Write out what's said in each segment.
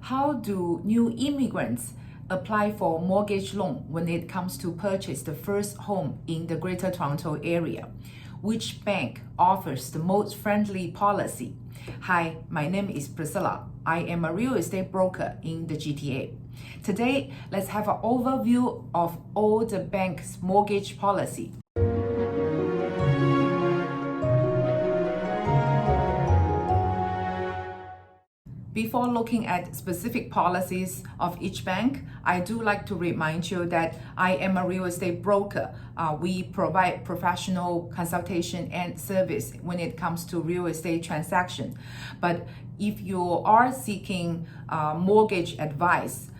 How do new immigrants apply for mortgage loan when it comes to purchase the first home in the Greater Toronto Area? Which bank offers the most friendly policy? Hi, my name is Priscilla. I am a real estate broker in the GTA. Today, let's have an overview of all the banks' mortgage policy. Before looking at specific policies of each bank, I do like to remind you that I am a real estate broker. We provide professional consultation and service when it comes to real estate transaction. But if you are seeking mortgage advice,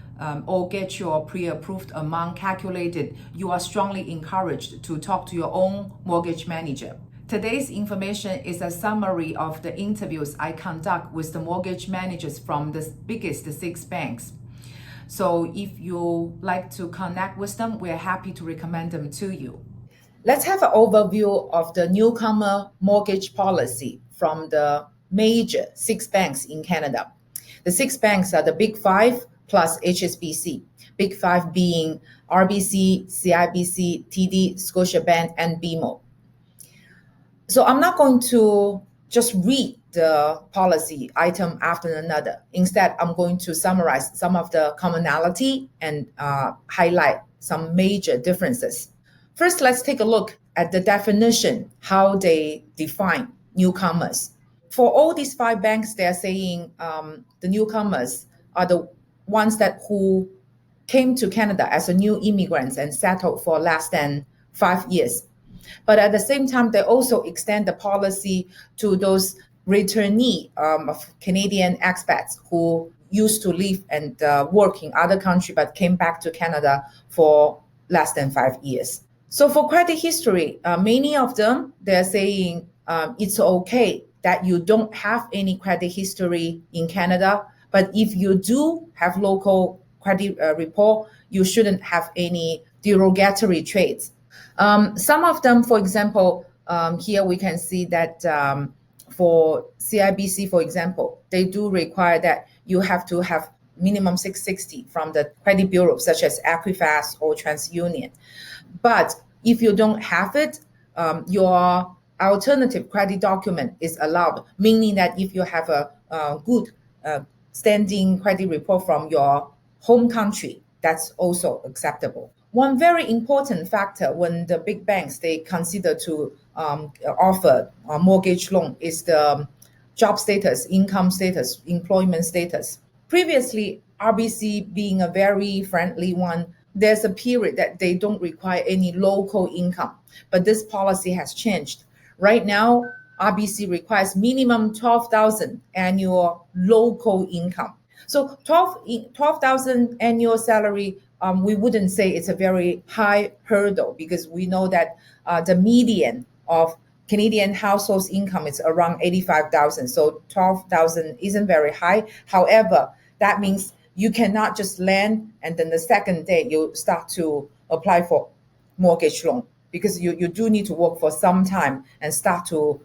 or get your pre-approved amount calculated, you are strongly encouraged to talk to your own mortgage manager. Today's information is a summary of the interviews I conduct with the mortgage managers from the biggest 6 banks. So if you like to connect with them, we're happy to recommend them to you. Let's have an overview of the newcomer mortgage policy from the major 6 banks in Canada. The 6 banks are the Big 5 plus HSBC. Big 5 being RBC, CIBC, TD, Scotiabank, and BMO. So I'm not going to just read the policy item after another. Instead, I'm going to summarize some of the commonality and highlight some major differences. First, let's take a look at the definition, how they define newcomers. For all these 5 banks, they're saying the newcomers are the ones who came to Canada as a new immigrants and settled for less than 5 years. But at the same time, they also extend the policy to those returnee of Canadian expats who used to live and work in other countries but came back to Canada for less than 5 years. So for credit history, many of them, they're saying it's okay that you don't have any credit history in Canada, but if you do have local credit report, you shouldn't have any derogatory traits. Some of them, for example, here we can see that for CIBC, for example, they do require that you have to have minimum 660 from the credit bureau, such as Equifax or TransUnion. But if you don't have it, your alternative credit document is allowed, meaning that if you have a good standing credit report from your home country, that's also acceptable. One very important factor when the big banks, they consider to offer a mortgage loan is the job status, income status, employment status. Previously, RBC being a very friendly one, there's a period that they don't require any local income, but this policy has changed. Right now, RBC requires minimum 12,000 annual local income. So 12,000 annual salary, we wouldn't say it's a very high hurdle because we know that the median of Canadian households income is around 85,000. So 12,000 isn't very high. However, that means you cannot just land and then the second day you start to apply for mortgage loan because you do need to work for some time and start to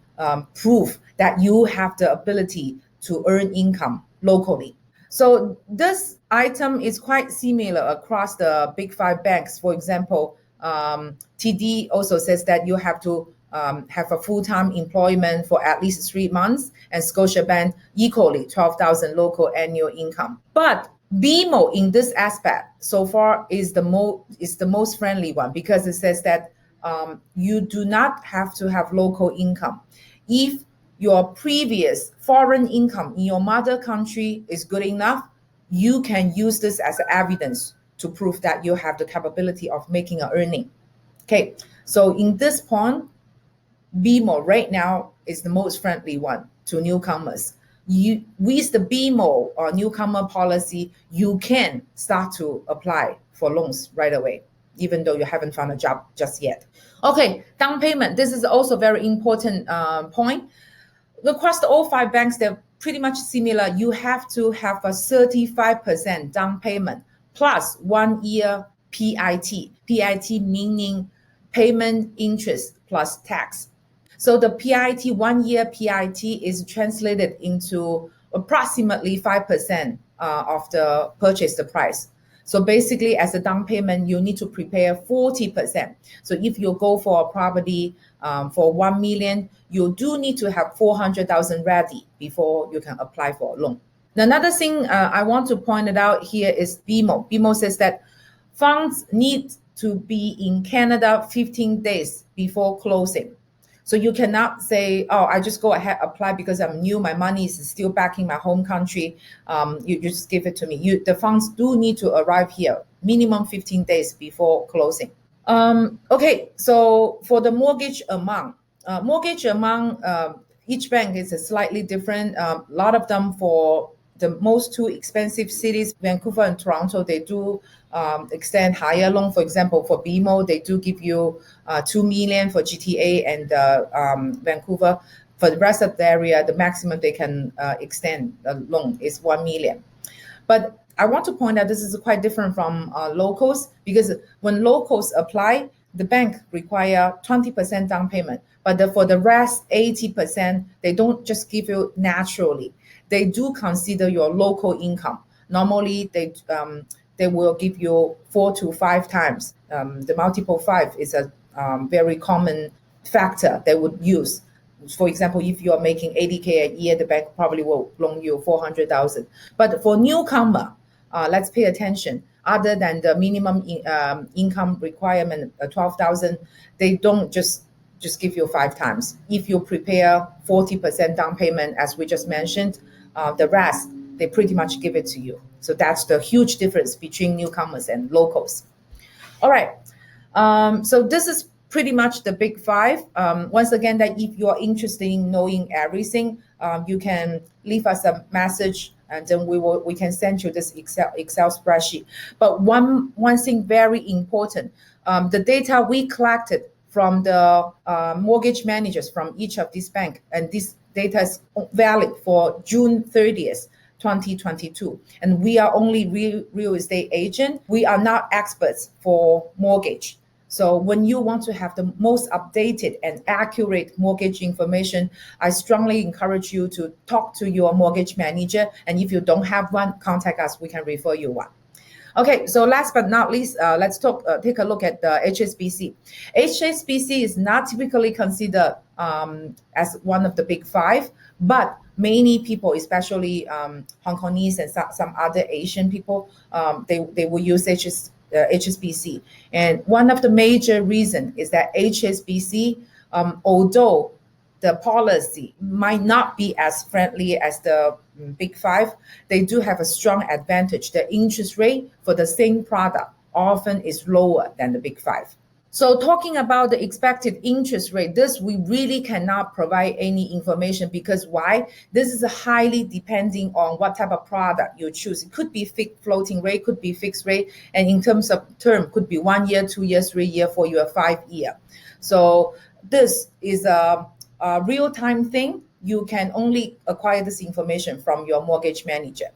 prove that you have the ability to earn income locally. So this item is quite similar across the big 5 banks. For example, TD also says that you have to have a full-time employment for at least 3 months, and Scotiabank equally 12,000 local annual income. But BMO in this aspect so far is the most friendly one because it says that you do not have to have local income. If your previous foreign income in your mother country is good enough, you can use this as evidence to prove that you have the capability of making an earning. Okay, so in this point, BMO right now is the most friendly one to newcomers. With the BMO or newcomer policy, you can start to apply for loans right away, even though you haven't found a job just yet. Okay, down payment. This is also a very important point. Across all 5 banks, they're pretty much similar. You have to have a 35% down payment plus 1 year PIT. PIT meaning payment interest plus tax. So the PIT, 1 year PIT is translated into approximately 5% of the purchase the price. So basically, as a down payment, you need to prepare 40%. So if you go for a property for 1 million, you do need to have 400,000 ready before you can apply for a loan. Another thing I want to point it out here is BMO. BMO says that funds need to be in Canada 15 days before closing. So you cannot say, oh, I just go ahead, apply because I'm new, my money is still back in my home country. You just give it to me. The funds do need to arrive here, minimum 15 days before closing. Okay, so for the mortgage amount, each bank is slightly different. A lot of them for the most two expensive cities, Vancouver and Toronto, they do extend higher loan. For example, for BMO, they do give you 2 million for GTA and Vancouver. For the rest of the area, the maximum they can extend the loan is 1 million. But I want to point out this is quite different from locals, because when locals apply, the bank require 20% down payment. But for the rest, 80%, they don't just give you naturally. They do consider your local income. Normally, they will give you 4 to 5 times. The multiple 5 is a very common factor they would use. For example, if you are making 80K a year, the bank probably will loan you 400,000. But for newcomer, let's pay attention. Other than the minimum income requirement, 12,000, they don't just give you 5 times. If you prepare 40% down payment, as we just mentioned, the rest, they pretty much give it to you. So that's the huge difference between newcomers and locals. All right. So this is pretty much the big 5. Once again, that if you're interested in knowing everything, you can leave us a message, and then we can send you this Excel spreadsheet. But one thing very important, the data we collected from the mortgage managers from each of these banks, and this data is valid for June 30th, 2022. And we are only real estate agent. We are not experts for mortgage. So when you want to have the most updated and accurate mortgage information, I strongly encourage you to talk to your mortgage manager. And if you don't have one, contact us. We can refer you one. Okay, so last but not least, let's take a look at the HSBC. HSBC is not typically considered as one of the big 5, but many people, especially Hong Kongese and some other Asian people, they will use HSBC. And one of the major reasons is that HSBC, although the policy might not be as friendly as the big 5, they do have a strong advantage. The interest rate for the same product often is lower than the big 5. So talking about the expected interest rate, this we really cannot provide any information, because why? This is highly depending on what type of product you choose. It could be fixed floating rate, could be fixed rate, and in terms of term, could be 1 year, 2 years, 3 year, 4 year, 5 year. So this is a real-time thing. You can only acquire this information from your mortgage manager.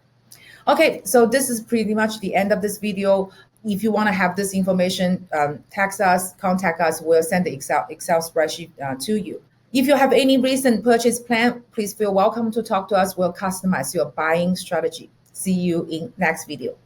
Okay, so this is pretty much the end of this video. If you want to have this information, text us, contact us. We'll send the Excel spreadsheet to you. If you have any recent purchase plan, please feel welcome to talk to us. We'll customize your buying strategy. See you in next video.